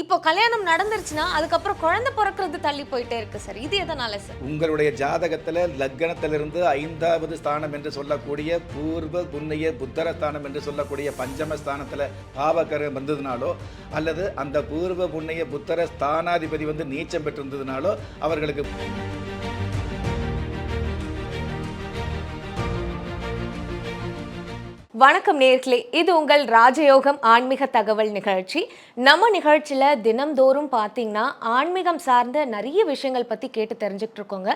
இப்போ கல்யாணம் நடந்துருச்சுன்னா அதுக்கப்புறம் குழந்தை பிறக்கிறது தள்ளி போயிட்டே இருக்கு சார். இது எதனால சார்? உங்களுடைய ஜாதகத்தில் லக்னத்திலிருந்து 5வது ஸ்தானம் என்று சொல்லக்கூடிய பூர்வ புண்ணிய புத்தர ஸ்தானம் என்று சொல்லக்கூடிய பஞ்சம ஸ்தானத்தில் பாவகரம் வந்ததுனாலோ அல்லது அந்த பூர்வ புண்ணிய புத்தர ஸ்தானாதிபதி நீச்சம் பெற்றிருந்ததுனாலோ அவர்களுக்கு வணக்கம் நேயர்களே, இது உங்கள் ராஜயோகம் ஆன்மீக தகவல் நிகழ்ச்சி. நம்ம நிகழ்ச்சியில் தினம்தோறும் பார்த்தீங்கன்னா ஆன்மீகம் சார்ந்த நிறைய விஷயங்கள் பற்றி கேட்டு தெரிஞ்சுக்கிட்டு இருக்கோங்க.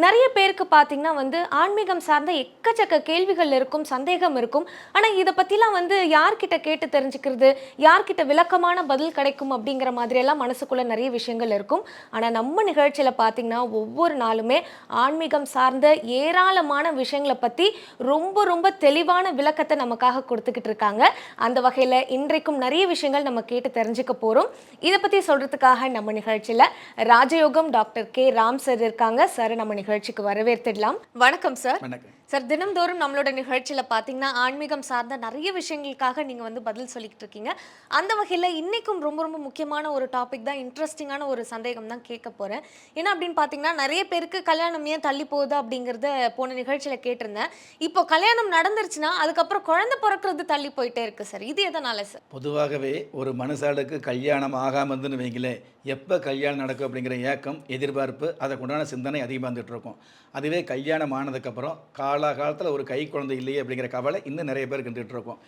நிறைய பேருக்கு பார்த்தீங்கன்னா ஆன்மீகம் சார்ந்த எக்கச்சக்க கேள்விகள் இருக்கும், சந்தேகம் இருக்கும். ஆனால் இதை பற்றிலாம் யார்கிட்ட கேட்டு தெரிஞ்சுக்கிறது, யார்கிட்ட விளக்கமான பதில் கிடைக்கும் அப்படிங்கிற மாதிரியெல்லாம் மனசுக்குள்ளே நிறைய விஷயங்கள் இருக்கும். ஆனால் நம்ம நிகழ்ச்சியில் பார்த்தீங்கன்னா ஒவ்வொரு நாளுமே ஆன்மீகம் சார்ந்த ஏராளமான விஷயங்களை பற்றி ரொம்ப ரொம்ப தெளிவான விளக்கத்தை நமக்காக கொடுத்துக்கிட்டு இருக்காங்க. அந்த வகையில் இன்றைக்கும் நிறைய விஷயங்கள் நம்ம கேட்டு தெரிஞ்சுக்க போகிறோம். இதை பற்றி சொல்கிறதுக்காக நம்ம நிகழ்ச்சியில் ராஜயோகம் டாக்டர் கே ராம் சார் இருக்காங்க. சார் நம்ம நிகழ்ச்சிக்கு வரவேற்றுடலாம். வணக்கம் சார். வணக்கம் சார். தினம்தோறும் நம்மளோட நிகழ்ச்சியில் பார்த்தீங்கன்னா ஆன்மீகம் சார்ந்த நிறைய விஷயங்களுக்காக நீங்கள் பதில் சொல்லிக்கிட்டு இருக்கீங்க. அந்த வகையில் இன்றைக்கும் ரொம்ப ரொம்ப முக்கியமான ஒரு டாபிக் தான், இன்ட்ரெஸ்டிங்கான ஒரு சந்தேகம் தான் கேட்க போகிறேன். ஏன்னா அப்படின்னு பார்த்தீங்கன்னா நிறைய பேருக்கு கல்யாணம் ஏன் தள்ளி போகுது அப்படிங்கிறத போன நிகழ்ச்சியில் கேட்டிருந்தேன். இப்போ கல்யாணம் நடந்துருச்சுன்னா அதுக்கப்புறம் குழந்தை பிறக்கிறது தள்ளி போயிட்டே இருக்குது சார். இது எதனால சார்? பொதுவாகவே ஒரு மனுஷாளுக்கு கல்யாணம் ஆகாமல் இருந்துன்னு வைங்களேன், எப்போ கல்யாணம் நடக்கும் அப்படிங்கிற ஏக்கம், எதிர்பார்ப்பு, அதற்கு உண்டான சிந்தனை அதிகமாக வந்துட்டு இருக்கும். அதுவே கல்யாணம் ஆனதுக்கப்புறம் காலகாலத்தில் ஒரு கை குழந்தை இல்லையே அப்படிங்கிற கவலை இன்னும் நிறைய பேர் கண்டுகிட்டு இருக்கோம்.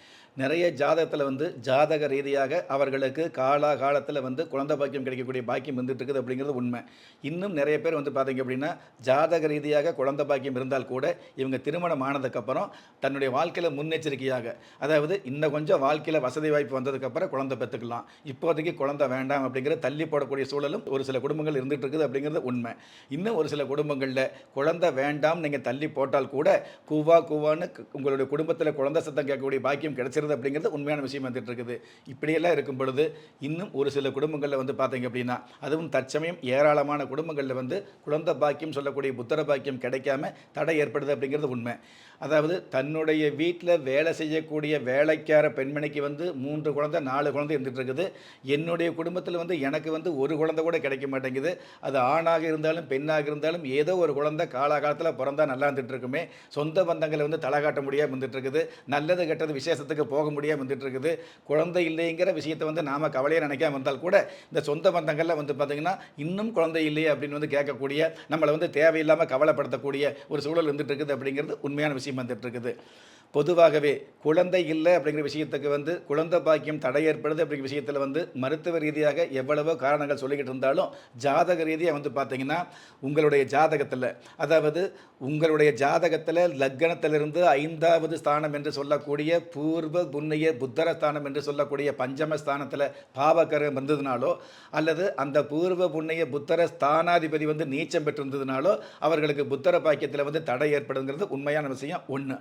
நிறைய ஜாதகத்தில் ஜாதக ரீதியாக அவர்களுக்கு காலகாலத்தில் குழந்தை பாக்கியம் கிடைக்கக்கூடிய பாக்கியம் வந்துட்டு இருக்குது அப்படிங்கிறது உண்மை. இன்னும் நிறைய பேர் பார்த்தீங்க அப்படின்னா ஜாதக ரீதியாக குழந்தை பாக்கியம் இருந்தால் கூட இவங்க திருமணம் ஆனதுக்கப்புறம் தன்னுடைய வாழ்க்கையில் முன்னெச்சரிக்கையாக, அதாவது இன்னும் கொஞ்சம் வாழ்க்கையில் வசதி வாய்ப்பு வந்ததுக்கப்புறம் குழந்தை பெற்றுக்கலாம், இப்போதைக்கு குழந்தை வேண்டாம் அப்படிங்கிற தள்ளி போடக்கூடிய சூழலும் ஒரு சில குடும்பங்கள் இருந்துகிட்டு இருக்குது அப்படிங்கிறது உண்மை. இன்னும் ஒரு சில குடும்பங்களில் குழந்தை வேண்டாம் நீங்கள் தள்ளி போட்டால் கூட கூவா கூவான்னு உங்களுடைய குடும்பத்தில் குழந்தை சத்தம் கேட்கக்கூடிய பாக்கியம் கிடைச்சிருது அப்படிங்கிறது உண்மையான விஷயம் வந்துட்டு இருக்குது. இப்படியெல்லாம் இருக்கும் பொழுது இன்னும் ஒரு சில குடும்பங்களில் பார்த்தீங்க அப்படின்னா, அதுவும் தற்சமயம் ஏராளமான குடும்பங்களில் குழந்தை பாக்கியம் சொல்லக்கூடிய புத்திர பாக்கியம் கிடைக்காம தடை ஏற்படுது அப்படிங்கிறது உண்மை. அதாவது தன்னுடைய வீட்டில் வேலை செய்யக்கூடிய வேலைக்கார பெண்மணிக்கு 3 குழந்தை 4 குழந்தை இருந்துட்டு இருக்குது. என்னுடைய குடும்பத்தில் எனக்கு ஒரு குழந்தை கூட கிடைக்க மாட்டேங்குது. அது ஆணாக இருந்தாலும் பெண்ணாக இருந்தாலும் ஏதோ ஒரு குழந்தை காலகாலத்தில் பிறந்தா நல்லா இருந்துட்டு இருக்குமே, சொந்த பந்தங்களை தலை காட்ட முடியாமல் வந்துட்டு இருக்குது, நல்லது கெட்டது விசேஷத்துக்கு போக முடியாமல் வந்துட்டு இருக்குது. குழந்தை இல்லைங்கிற விஷயத்தை நாம் கவலையை நினைக்காம வந்தால் கூட இந்த சொந்த பந்தங்களில் பார்த்தீங்கன்னா இன்னும் குழந்தை இல்லையே அப்படின்னு கேட்கக்கூடிய, நம்மளை தேவையில்லாமல் கவலைப்படுத்தக்கூடிய ஒரு சூழல் இருந்துட்டு இருக்குது அப்படிங்கிறது உண்மையான விஷயம் வந்துட்டு இருக்குது. பொதுவாகவே குழந்தை இல்லை அப்படிங்கிற விஷயத்துக்கு குழந்தை பாக்கியம் தடை ஏற்படுது அப்படிங்கிற விஷயத்தில் மருத்துவ ரீதியாக எவ்வளவோ காரணங்கள் சொல்லிக்கிட்டு இருந்தாலும் ஜாதக ரீதியாக பார்த்தீங்கன்னா உங்களுடைய ஜாதகத்தில், அதாவது உங்களுடைய ஜாதகத்தில் லக்னத்திலிருந்து 5வது ஸ்தானம் என்று சொல்லக்கூடிய பூர்வ புண்ணிய புத்தர ஸ்தானம் என்று சொல்லக்கூடிய பஞ்சம ஸ்தானத்தில் பாவகரம் வந்ததுனாலோ அல்லது அந்த பூர்வ புண்ணிய புத்தர ஸ்தானாதிபதி நீச்சம் பெற்றிருந்ததுனாலோ அவர்களுக்கு புத்தர பாக்கியத்தில் தடை ஏற்படுங்கிறது உண்மையான விஷயம் ஒன்று.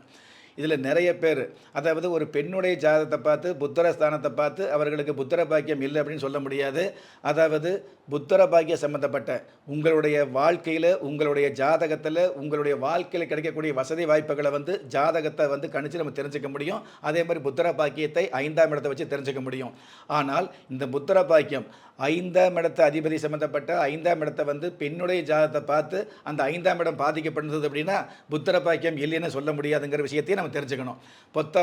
இதில் நிறைய பேர், அதாவது ஒரு பெண்ணுடைய ஜாதகத்தை பார்த்து புத்தர ஸ்தானத்தை பார்த்து அவர்களுக்கு புத்தர பாக்கியம் இல்லை அப்படின்னு சொல்ல முடியாது. அதாவது புத்தர பாக்கியம் சம்மந்தப்பட்ட உங்களுடைய வாழ்க்கையில், உங்களுடைய ஜாதகத்தில், உங்களுடைய வாழ்க்கையில் கிடைக்கக்கூடிய வசதி வாய்ப்புகளை ஜாதகத்தை கணிச்சு நம்ம தெரிஞ்சுக்க முடியும். அதே மாதிரி புத்தர பாக்கியத்தை 5ஆம் இடத்தை வச்சு தெரிஞ்சுக்க முடியும். ஆனால் இந்த புத்தர பாக்கியம் 5ஆம் இடத்து அதிபதி சம்மந்தப்பட்ட 5ஆம் இடத்தை பெண்ணுடைய ஜாதகத்தை பார்த்து அந்த 5ஆம் இடம் பாதிக்கப்படுறது அப்படின்னா புத்தர பாக்கியம் இல்லைன்னு சொல்ல முடியாதுங்கிற விஷயத்தையும் நம்ம தெரிஞ்சுக்கணும்.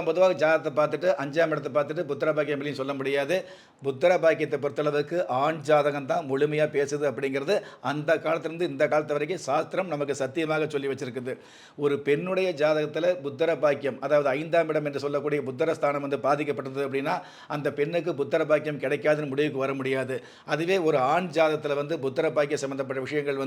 பொதுவாக ஜாதகத்தை பார்த்துட்டு 5ஆம் இடத்தை பார்த்துட்டு புத்தர பாக்கியம் இல்லைன்னு சொல்ல முடியாது. புத்தர பாக்கியத்தை பொறுத்தளவுக்கு ஆண் ஜாதகம் தான் முழுமையாக பேசுது அப்படிங்கிறது அந்த காலத்திலிருந்து இந்த காலத்து வரைக்கும் சாஸ்திரம் நமக்கு சத்தியமாக சொல்லி வச்சிருக்குது. ஒரு பெண்ணுடைய ஜாதகத்தில் புத்தர பாக்கியம், அதாவது 5ஆம் இடம் என்று சொல்லக்கூடிய புத்தர ஸ்தானம் பாதிக்கப்பட்டது அப்படின்னா அந்த பெண்ணுக்கு புத்தர பாக்கியம் கிடைக்காதுன்னு முடிவுக்கு வர முடியாது. அதுவே ஒரு ஆண் ஜாதகத்தில் புத்தர பாக்கிய சம்பந்தப்பட்ட விஷயங்கள்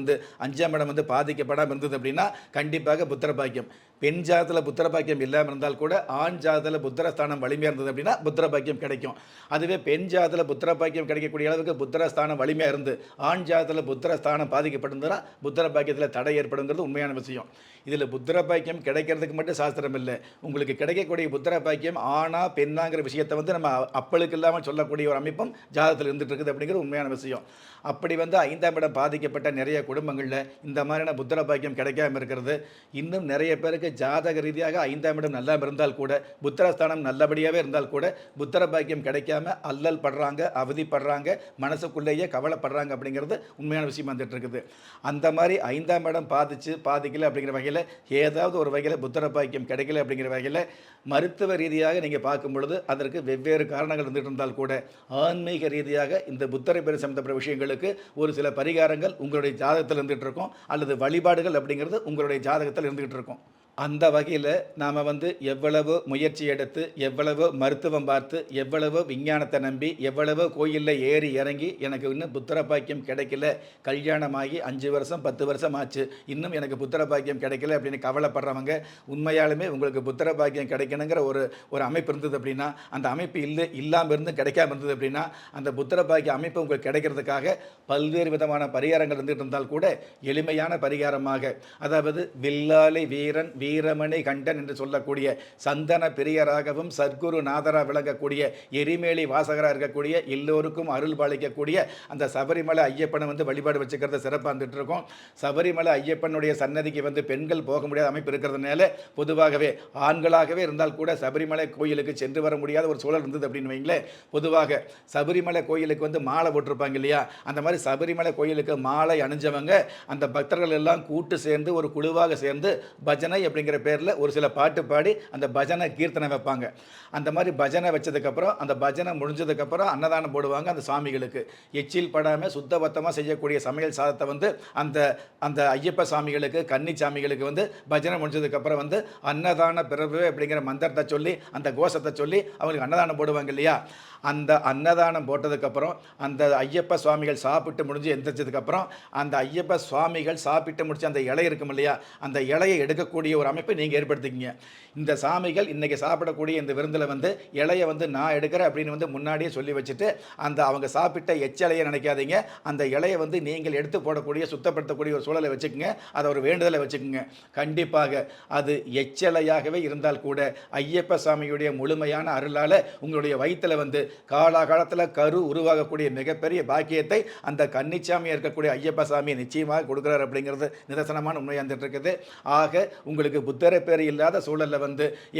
5ஆம் இடம் பாதிக்கப்படாமல் இருந்தது அப்படின்னா கண்டிப்பாக புத்தர பாக்கியம். பெண் ஜாதகத்தில் புத்தர பாக்கியம் இல்லாமல் இருந்தால் கூட ஆண் ஜாதகத்தில் புத்தர ஸ்தானம் வலிமையாக இருந்தது அப்படின்னா புத்தர பாக்கியம் கிடைக்கும். அதுவே பெண் ஜாதகத்தில் புத்தர பாக்கியம் கிடைக்கக்கூடிய அளவுக்கு புத்தர ஸ்தானம் வலிமையாக இருந்து ஆண் ஜாதகத்தில் புத்தர ஸ்தானம் பாதிக்கப்பட்டிருந்தா புத்தர பாக்கியத்தில் தடை ஏற்படுங்கிறது உண்மையான விஷயம். இதில் புத்தர பாக்கியம் கிடைக்கிறதுக்கு மட்டும் சாஸ்திரம் இல்லை, உங்களுக்கு கிடைக்கக்கூடிய புத்தர பாக்கியம் ஆணா பெண்ணாங்கிற விஷயத்தை நம்ம அப்பளுக்கு இல்லாமல் சொல்லக்கூடிய ஒரு அமைப்பும் ஜாதகத்தில் இருந்துட்டு இருக்குது அப்படிங்கிற உண்மையான விஷயம். அப்படி 5ஆம் இடம் பாதிக்கப்பட்ட நிறைய குடும்பங்களில் இந்த மாதிரியான புத்தர பாக்கியம் கிடைக்காம இருக்கிறது. இன்னும் நிறைய பேருக்கு உங்களுக்கு ஜாதக ரீதியாக 5ஆம் இடம் நல்லா இருந்தால் கூட, புத்திரஸ்தானம் நல்லபடியாகவே இருந்தால் கூட, புத்திர பாக்கியம் கிடைக்காம அல்லல் படுறாங்க, அவதிப்படுறாங்க, மனசுக்குள்ளேயே கவலைப்படுறாங்க அப்படிங்கிறது உண்மையான விஷயமா வந்துட்டு இருக்குது. அந்த மாதிரி 5ஆம் இடம் பாதிக்கல அப்படிங்கிற வகையில் ஏதாவது ஒரு வகையில் புத்திர பாக்கியம் கிடைக்கல அப்படிங்கிற வகையில் மருத்துவ ரீதியாக நீங்கள் பார்க்கும் பொழுது அதற்கு வெவ்வேறு காரணங்கள் இருந்துட்டு இருந்தால் கூட, ஆன்மீக ரீதியாக இந்த புத்தரை பேர் சம்பந்தப்பட்ட விஷயங்களுக்கு ஒரு சில பரிகாரங்கள் உங்களுடைய ஜாதகத்தில் இருந்துகிட்டு இருக்கும், அல்லது வழிபாடுகள் அப்படிங்கிறது உங்களுடைய ஜாதகத்தில் இருந்துகிட்டு இருக்கும். அந்த வகையில் நாம் எவ்வளவோ முயற்சி எடுத்து, எவ்வளவோ மருத்துவம் பார்த்து, எவ்வளவோ விஞ்ஞானத்தை நம்பி, எவ்வளவோ கோயிலில் ஏறி இறங்கி எனக்கு இன்னும் புத்திர பாக்கியம் கிடைக்கல, கல்யாணமாகி 5 வருஷம் 10 வருஷம் ஆச்சு, இன்னும் எனக்கு புத்திர பாக்கியம் கிடைக்கல அப்படின்னு கவலைப்படுறவங்க, உண்மையாலுமே உங்களுக்கு புத்திர பாக்கியம் கிடைக்கணுங்கிற ஒரு அமைப்பு இருந்தது அப்படின்னா, அந்த அமைப்பு இல்லாமல் இருந்து கிடைக்காம இருந்தது அப்படின்னா, அந்த புத்திர பாக்கிய அமைப்பு உங்களுக்கு கிடைக்கிறதுக்காக பல்வேறு விதமான பரிகாரங்கள் இருந்துகிட்டு இருந்தால் கூட, எளிமையான பரிகாரமாக, அதாவது வில்லாலை வீரன் வீரமணி கண்டன் என்று சொல்லக்கூடிய சந்தன பிரியராகவும் சத்குரு நாதரா விளங்கக்கூடிய எரிமேலி வாசகராக இருக்கக்கூடிய எல்லோருக்கும் அருள் பாலிக்கக்கூடிய அந்த சபரிமலை ஐயப்பனை வழிபாடு வச்சுக்கிறது சிறப்பாக இருந்துட்டு இருக்கும். சபரிமலை ஐயப்பனுடைய சன்னதிக்கு பெண்கள் போக முடியாத அமைப்பு இருக்கிறதுனால, பொதுவாகவே ஆண்களாகவே இருந்தால் கூட சபரிமலை கோயிலுக்கு சென்று வர முடியாத ஒரு சூழல் இருந்தது அப்படின்னு வைங்களேன். பொதுவாக சபரிமலை கோயிலுக்கு மாலை போட்டிருப்பாங்க இல்லையா, அந்த மாதிரி சபரிமலை கோயிலுக்கு மாலை அணிஞ்சவங்க அந்த பக்தர்கள் எல்லாம் கூட்டு சேர்ந்து ஒரு குழுவாக சேர்ந்து பஜனை அப்படிங்கிற பேரில் ஒரு சில பாட்டு பாடி அந்த பஜனை கீர்த்தனை வைப்பாங்க. அந்த மாதிரி பஜனை வச்சதுக்கப்புறம், அந்த பஜனை முடிஞ்சதுக்கப்புறம் அன்னதானம் போடுவாங்க அந்த சாமிகளுக்கு. எச்சில் படாமல் சுத்தபத்தமாக செய்யக்கூடிய சமையல் சாதத்தை அந்த அந்த ஐயப்ப சாமிகளுக்கு, கன்னி சாமிகளுக்கு பஜனை முடிஞ்சதுக்கப்புறம் அன்னதான பிறகு அப்படிங்கிற மந்திரத்தை சொல்லி, அந்த கோஷத்தை சொல்லி அவங்களுக்கு அன்னதானம் போடுவாங்க இல்லையா. அந்த அன்னதானம் போட்டதுக்கப்புறம் அந்த ஐயப்ப சுவாமிகள் சாப்பிட்டு முடிஞ்சு எந்திரிச்சதுக்கப்புறம், அந்த ஐயப்ப சுவாமிகள் சாப்பிட்டு முடிச்சு அந்த இலை இருக்கும் இல்லையா, அந்த இலையை எடுக்கக்கூடிய ஒரு அமைப்பை நீங்கள் ஏற்படுத்திக்கிங்க. இந்த சாமிகள் இன்றைக்கி சாப்பிடக்கூடிய இந்த விருந்தில் இலையை நான் எடுக்கிறேன் அப்படின்னு முன்னாடியே சொல்லி வச்சுட்டு, அந்த அவங்க சாப்பிட்ட எச்சலையை நினைக்காதீங்க, அந்த இலையை நீங்கள் எடுத்து போடக்கூடிய சுத்தப்படுத்தக்கூடிய ஒரு சூழலை வச்சுக்கோங்க, அதை ஒரு வேண்டுதலை வச்சுக்கோங்க. கண்டிப்பாக அது எச்சலையாகவே இருந்தால் கூட ஐயப்ப சாமியுடைய முழுமையான அருளால் உங்களுடைய வயிற்றில் காலாகாலத்தில் கரு உருவாகக்கூடிய மிகப்பெரிய பாக்கியத்தை அந்த கன்னிச்சாமியாக இருக்கக்கூடிய ஐயப்ப சாமி நிச்சயமாக கொடுக்குறார் அப்படிங்கிறது நிதர்சனமான உண்மையாக இருந்துட்டு இருக்குது. ஆக உங்களுக்கு புத்தர பேர் இல்லாத சூழலில்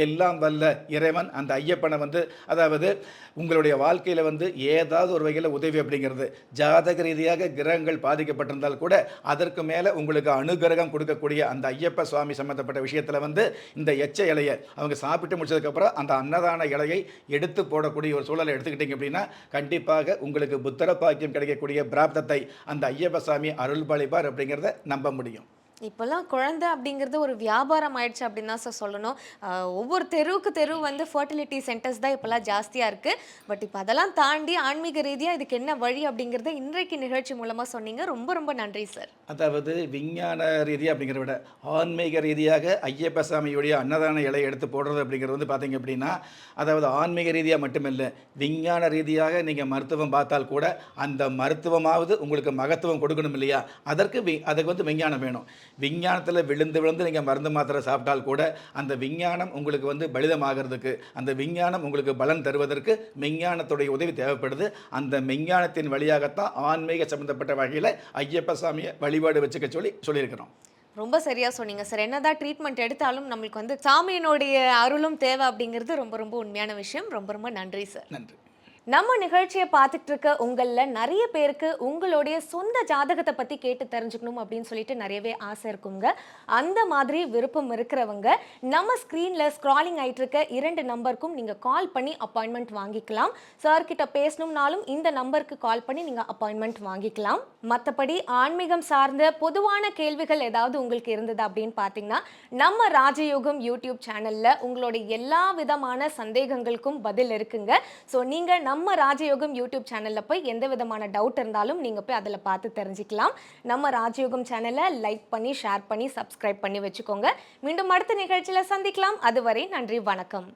எல்லாம் வல்ல இறைவன் அந்த ஐயப்பனை அதாவது உங்களுடைய வாழ்க்கையில் ஏதாவது ஒரு வகையில் உதவி அப்படிங்கிறது, ஜாதக ரீதியாக கிரகங்கள் பாதிக்கப்பட்டிருந்தால் கூட அதற்கு மேலே உங்களுக்கு அனுகிரகம் கொடுக்கக்கூடிய அந்த ஐயப்ப சுவாமி சம்மந்தப்பட்ட விஷயத்தில் இந்த எச்ச இலையை அவங்க சாப்பிட்டு முடிச்சதுக்கப்புறம் அந்த அன்னதான இலையை எடுத்து போடக்கூடிய ஒரு சூழலை எடுத்துக்கிட்டீங்க அப்படின்னா, கண்டிப்பாக உங்களுக்கு புத்தர பாக்கியம் கிடைக்கக்கூடிய பிராப்தத்தை அந்த ஐயப்ப சாமி அருள் பாலிப்பார் அப்படிங்கிறத நம்ப முடியும். இப்போல்லாம் குழந்தை அப்படிங்கிறது ஒரு வியாபாரம் ஆயிடுச்சு அப்படின்னு தான் சார் சொல்லணும். ஒவ்வொரு தெருவுக்கு தெரு ஃபர்டிலிட்டி சென்டர்ஸ் தான் இப்போல்லாம் ஜாஸ்தியாக இருக்குது. பட் இப்போ அதெல்லாம் தாண்டி ஆன்மீக ரீதியாக இதுக்கு என்ன வழி அப்படிங்கிறத இன்றைக்கு நிகழ்ச்சி மூலமாக சொன்னீங்க. ரொம்ப ரொம்ப நன்றி சார். அதாவது விஞ்ஞான ரீதியாக அப்படிங்கிறத விட ஆன்மீக ரீதியாக ஐயப்ப சாமியுடைய அன்னதான இலை எடுத்து போடுறது அப்படிங்கிறது பார்த்தீங்க அப்படின்னா, அதாவது ஆன்மீக ரீதியாக மட்டுமில்லை, விஞ்ஞான ரீதியாக நீங்கள் மருத்துவம் பார்த்தால் கூட அந்த மருத்துவமாவது உங்களுக்கு மகத்துவம் கொடுக்கணும் இல்லையா, அதுக்கு விஞ்ஞானம் வேணும். விஞ்ஞானத்தில் விழுந்து நீங்கள் மருந்து மாத்திரை சாப்பிட்டால் கூட அந்த விஞ்ஞானம் உங்களுக்கு பலிதமாகிறதுக்கு, அந்த விஞ்ஞானம் உங்களுக்கு பலன் தருவதற்கு விஞ்ஞானத்துடைய உதவி தேவைப்படுது. அந்த விஞ்ஞானத்தின் வழியாகத்தான் ஆன்மீக சம்பந்தப்பட்ட வகையில் ஐயப்ப சாமியை வழிபாடு வச்சுக்க சொல்லியிருக்கிறோம். ரொம்ப சரியாக சொன்னீங்க சார். என்னதான் ட்ரீட்மெண்ட் எடுத்தாலும் நம்மளுக்கு சாமியினுடைய அருளும் தேவை அப்படிங்கிறது ரொம்ப ரொம்ப உண்மையான விஷயம். ரொம்ப ரொம்ப நன்றி சார். நன்றி. நம்ம நிகழ்ச்சியை பார்த்துட்டு இருக்க உங்களில் நிறைய பேருக்கு உங்களுடைய சொந்த ஜாதகத்தை பற்றி கேட்டு தெரிஞ்சுக்கணும் அப்படின்னு சொல்லிட்டு நிறையவே ஆசை இருக்குங்க. அந்த மாதிரி விருப்பம் இருக்கிறவங்க நம்ம ஸ்க்ரீனில் ஸ்க்ராலிங் ஆகிட்டு இருக்க 2 நம்பருக்கும் நீங்கள் கால் பண்ணி அப்பாயின்மெண்ட் வாங்கிக்கலாம். சார்கிட்ட பேசணும்னாலும் இந்த நம்பருக்கு கால் பண்ணி நீங்கள் அப்பாயின்மெண்ட் வாங்கிக்கலாம். மற்றபடி ஆன்மீகம் சார்ந்த பொதுவான கேள்விகள் ஏதாவது உங்களுக்கு இருந்தது அப்படின்னு பார்த்தீங்கன்னா, நம்ம ராஜயோகம் யூடியூப் சேனலில் உங்களுடைய எல்லா விதமான சந்தேகங்களுக்கும் பதில் இருக்குங்க. ஸோ நீங்கள் நம்ம ராஜயோகம் யூடியூப் சேனலில் போய் எந்த விதமான டவுட் இருந்தாலும் நீங்கள் போய் அதில் பார்த்து தெரிஞ்சுக்கலாம். நம்ம ராஜயோகம் சேனலை லைக் பண்ணி, ஷேர் பண்ணி, சப்ஸ்கிரைப் பண்ணி வச்சுக்கோங்க. மீண்டும் அடுத்த நிகழ்ச்சியில் சந்திக்கலாம். அதுவரை நன்றி, வணக்கம்.